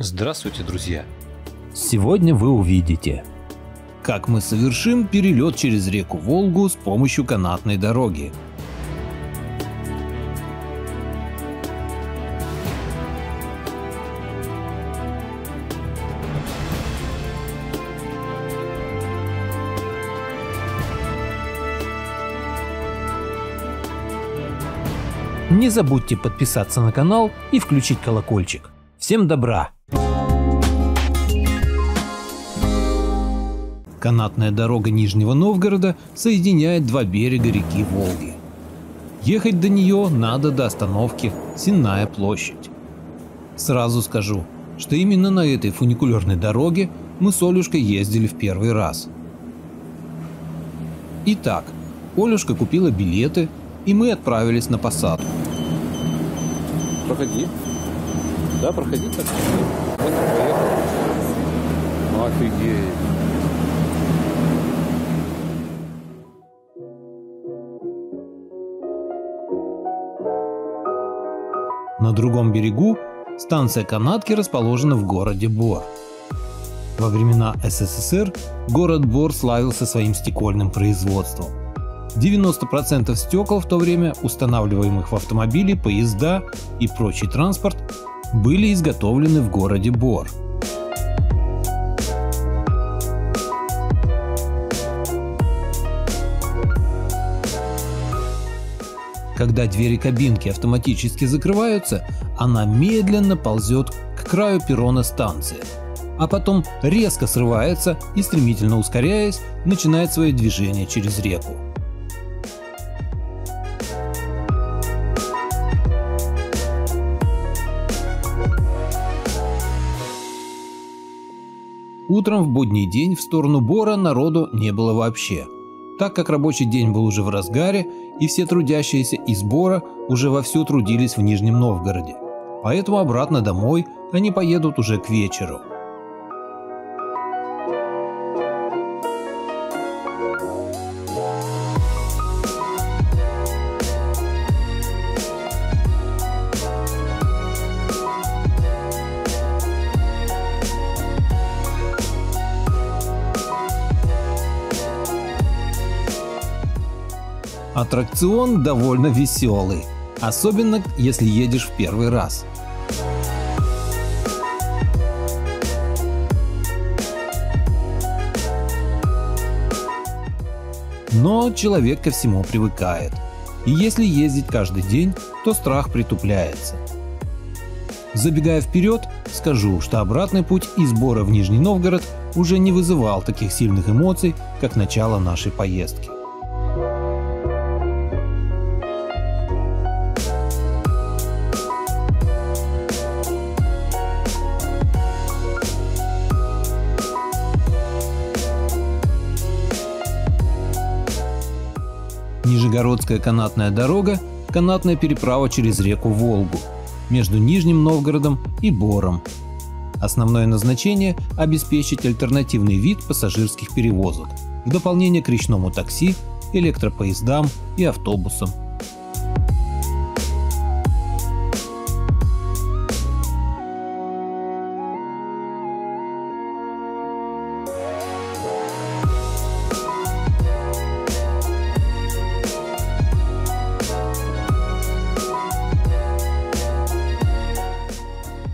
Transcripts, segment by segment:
Здравствуйте, друзья! Сегодня вы увидите, как мы совершим перелет через реку Волгу с помощью канатной дороги. Не забудьте подписаться на канал и включить колокольчик. Всем добра! Канатная дорога Нижнего Новгорода соединяет два берега реки Волги. Ехать до нее надо до остановки Сенная площадь. Сразу скажу, что именно на этой фуникулерной дороге мы с Олюшкой ездили в первый раз. Итак, Олюшка купила билеты, и мы отправились на посадку. Проходи. Да, проходи так. Поехали. Офигеть. На другом берегу станция канатки расположена в городе Бор. Во времена СССР город Бор славился своим стекольным производством. 90% стекол в то время, устанавливаемых в автомобили, поезда и прочий транспорт, были изготовлены в городе Бор. Когда двери кабинки автоматически закрываются, она медленно ползет к краю перрона станции, а потом резко срывается и, стремительно ускоряясь, начинает свое движение через реку. Утром в будний день в сторону Бора народу не было вообще, так как рабочий день был уже в разгаре, и все трудящиеся из Бора уже вовсю трудились в Нижнем Новгороде. Поэтому обратно домой они поедут уже к вечеру. Аттракцион довольно веселый, особенно если едешь в первый раз. Но человек ко всему привыкает, и если ездить каждый день, то страх притупляется. Забегая вперед, скажу, что обратный путь из Бора в Нижний Новгород уже не вызывал таких сильных эмоций, как начало нашей поездки. Нижегородская канатная дорога – канатная переправа через реку Волгу между Нижним Новгородом и Бором. Основное назначение – обеспечить альтернативный вид пассажирских перевозок в дополнение к речному такси, электропоездам и автобусам.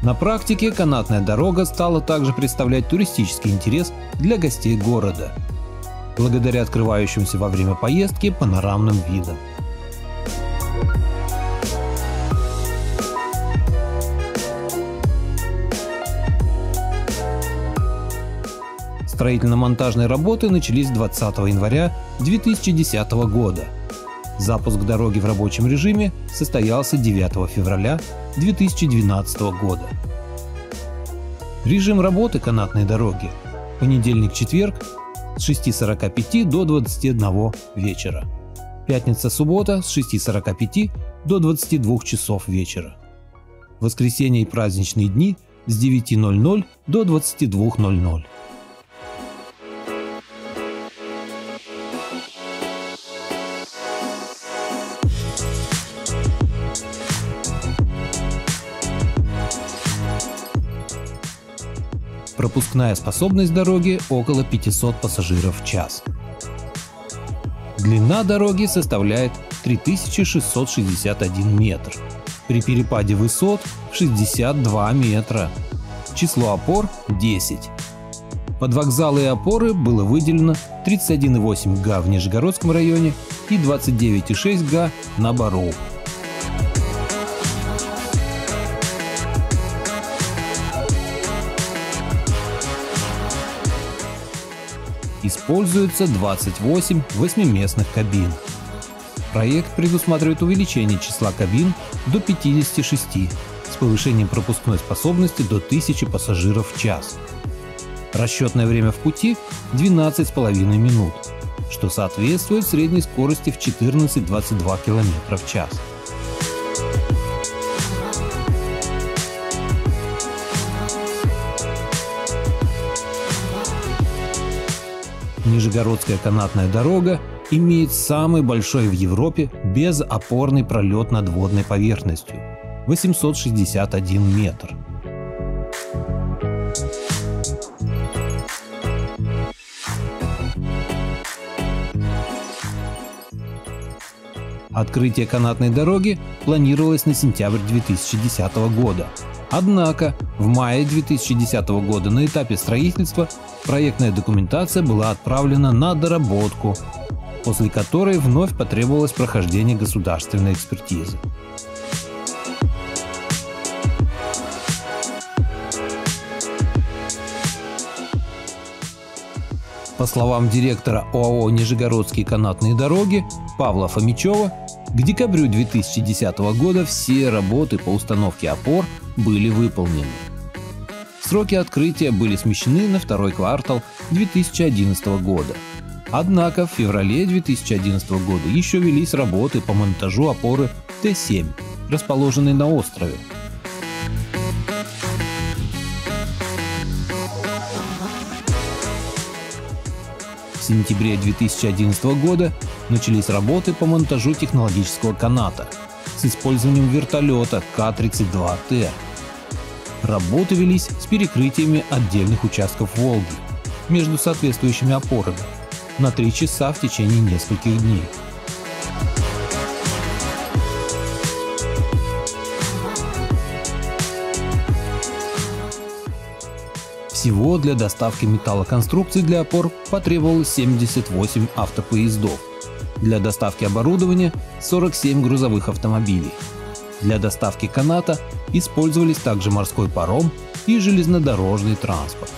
На практике канатная дорога стала также представлять туристический интерес для гостей города, благодаря открывающимся во время поездки панорамным видам. Строительно-монтажные работы начались 20 января 2010 года. Запуск дороги в рабочем режиме состоялся 9 февраля 2012 года. Режим работы канатной дороги – понедельник-четверг с 6:45 до 21 вечера, пятница-суббота с 6:45 до 22 часов вечера, воскресенье и праздничные дни с 9:00 до 22:00. Пропускная способность дороги около 500 пассажиров в час. Длина дороги составляет 3661 метр. При перепаде высот в 62 метра. Число опор 10. Под вокзалы и опоры было выделено 31,8 га в Нижегородском районе и 29,6 га на Бару. Используется 28 восьмиместных кабин. Проект предусматривает увеличение числа кабин до 56 с повышением пропускной способности до 1000 пассажиров в час. Расчетное время в пути 12,5 минут, что соответствует средней скорости в 14-22 км в час. Нижегородская канатная дорога имеет самый большой в Европе безопорный пролет над водной поверхностью – 861 метр. Открытие канатной дороги планировалось на сентябрь 2010 года. Однако в мае 2010 года на этапе строительства проектная документация была отправлена на доработку, после которой вновь потребовалось прохождение государственной экспертизы. По словам директора ОАО «Нижегородские канатные дороги» Павла Фомичева, к декабрю 2010 года все работы по установке опор были выполнены. Сроки открытия были смещены на второй квартал 2011 года. Однако в феврале 2011 года еще велись работы по монтажу опоры Т-7, расположенной на острове. В сентябре 2011 года начались работы по монтажу технологического каната с использованием вертолета К-32Т. Работы велись с перекрытиями отдельных участков Волги между соответствующими опорами на 3 часа в течение нескольких дней. Всего для доставки металлоконструкций для опор потребовалось 78 автопоездов. Для доставки оборудования 47 грузовых автомобилей. Для доставки каната использовались также морской паром и железнодорожный транспорт.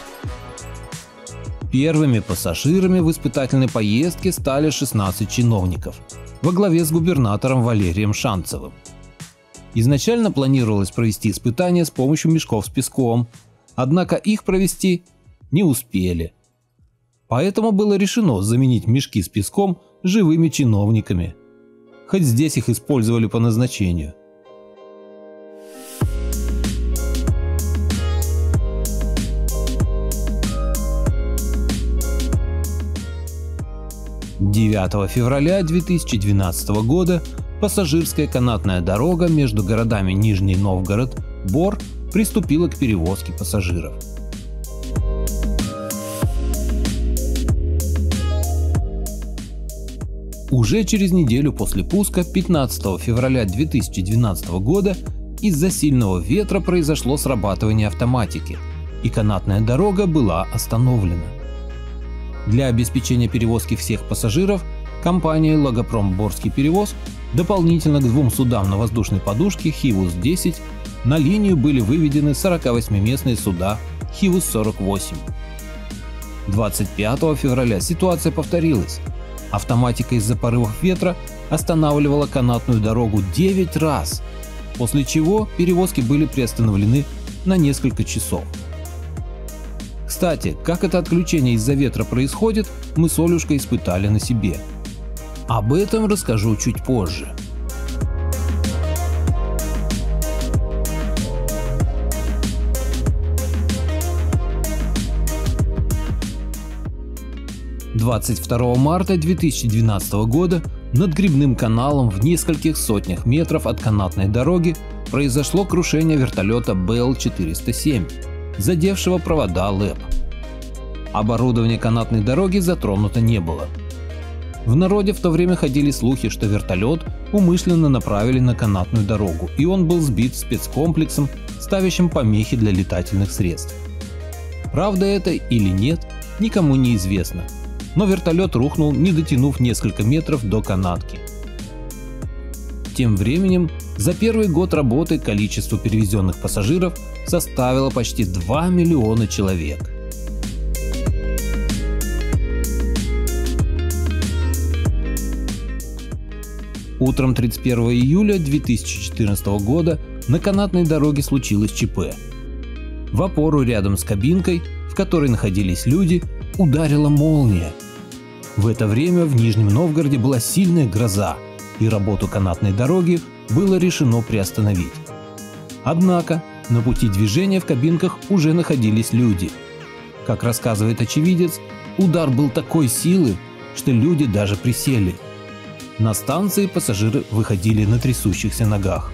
Первыми пассажирами в испытательной поездке стали 16 чиновников во главе с губернатором Валерием Шанцевым. Изначально планировалось провести испытания с помощью мешков с песком, однако их провести не успели. Поэтому было решено заменить мешки с песком живыми чиновниками. Хоть здесь их использовали по назначению. «9 февраля 2012 года пассажирская канатная дорога между городами Нижний Новгород, Бор приступила к перевозке пассажиров. Уже через неделю после пуска, 15 февраля 2012 года, из-за сильного ветра произошло срабатывание автоматики, и канатная дорога была остановлена. Для обеспечения перевозки всех пассажиров компания «Логопром-Борский перевоз» дополнительно к 2 судам на воздушной подушке «Хивус-10» на линию были выведены 48-местные суда «Хивус-48». 25 февраля ситуация повторилась. Автоматика из-за порывов ветра останавливала канатную дорогу 9 раз, после чего перевозки были приостановлены на несколько часов. Кстати, как это отключение из-за ветра происходит, мы с Олюшкой испытали на себе. Об этом расскажу чуть позже. – 22 марта 2012 года над Грибным каналом в нескольких сотнях метров от канатной дороги произошло крушение вертолета БЛ-407, задевшего провода ЛЭП. Оборудование канатной дороги затронуто не было. В народе в то время ходили слухи, что вертолет умышленно направили на канатную дорогу, и он был сбит спецкомплексом, ставящим помехи для летательных средств. Правда это или нет, никому не известно, но вертолет рухнул, не дотянув несколько метров до канатки. Тем временем, за первый год работы количество перевезенных пассажиров составило почти 2 миллиона человек. Утром 31 июля 2014 года на канатной дороге случилось ЧП. В опору рядом с кабинкой, в которой находились люди, ударила молния. В это время в Нижнем Новгороде была сильная гроза, и работу канатной дороги было решено приостановить. Однако на пути движения в кабинках уже находились люди. Как рассказывает очевидец, удар был такой силы, что люди даже присели. На станции пассажиры выходили на трясущихся ногах.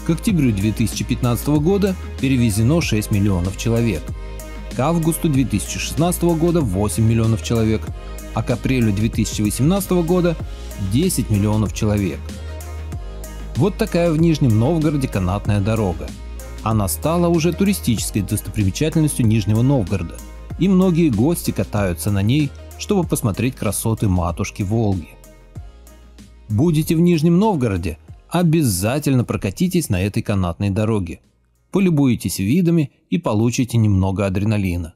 К октябрю 2015 года перевезено 6 миллионов человек, к августу 2016 года 8 миллионов человек, а к апрелю 2018 года 10 миллионов человек. Вот такая в Нижнем Новгороде канатная дорога. Она стала уже туристической достопримечательностью Нижнего Новгорода, и многие гости катаются на ней, чтобы посмотреть красоты матушки Волги. Будете в Нижнем Новгороде, обязательно прокатитесь на этой канатной дороге, полюбуйтесь видами и получите немного адреналина.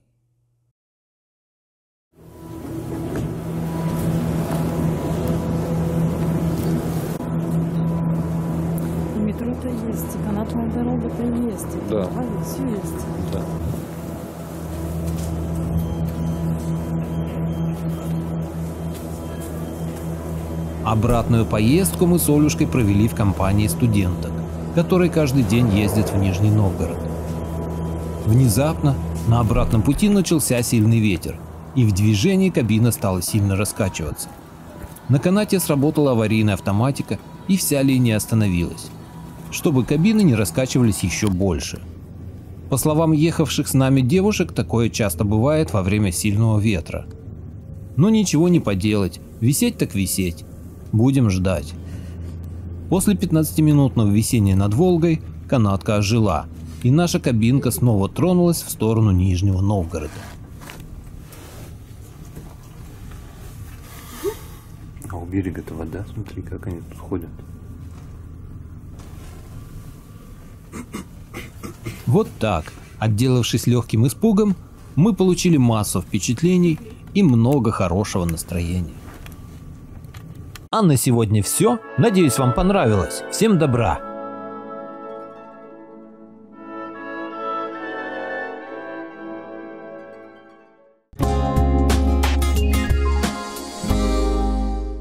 Метро-то есть, канатная дорога-то есть, Да. все есть. Да. Обратную поездку мы с Олюшкой провели в компании студенток, которые каждый день ездят в Нижний Новгород. Внезапно на обратном пути начался сильный ветер, и в движении кабина стала сильно раскачиваться. На канате сработала аварийная автоматика, и вся линия остановилась, чтобы кабины не раскачивались еще больше. По словам ехавших с нами девушек, такое часто бывает во время сильного ветра. Но ничего не поделать, висеть так висеть. Будем ждать. После 15-минутного висения над Волгой канатка ожила, и наша кабинка снова тронулась в сторону Нижнего Новгорода. А у берега-то вода, смотри, как они тут ходят. Вот так, отделавшись легким испугом, мы получили массу впечатлений и много хорошего настроения. А на сегодня все. Надеюсь, вам понравилось. Всем добра!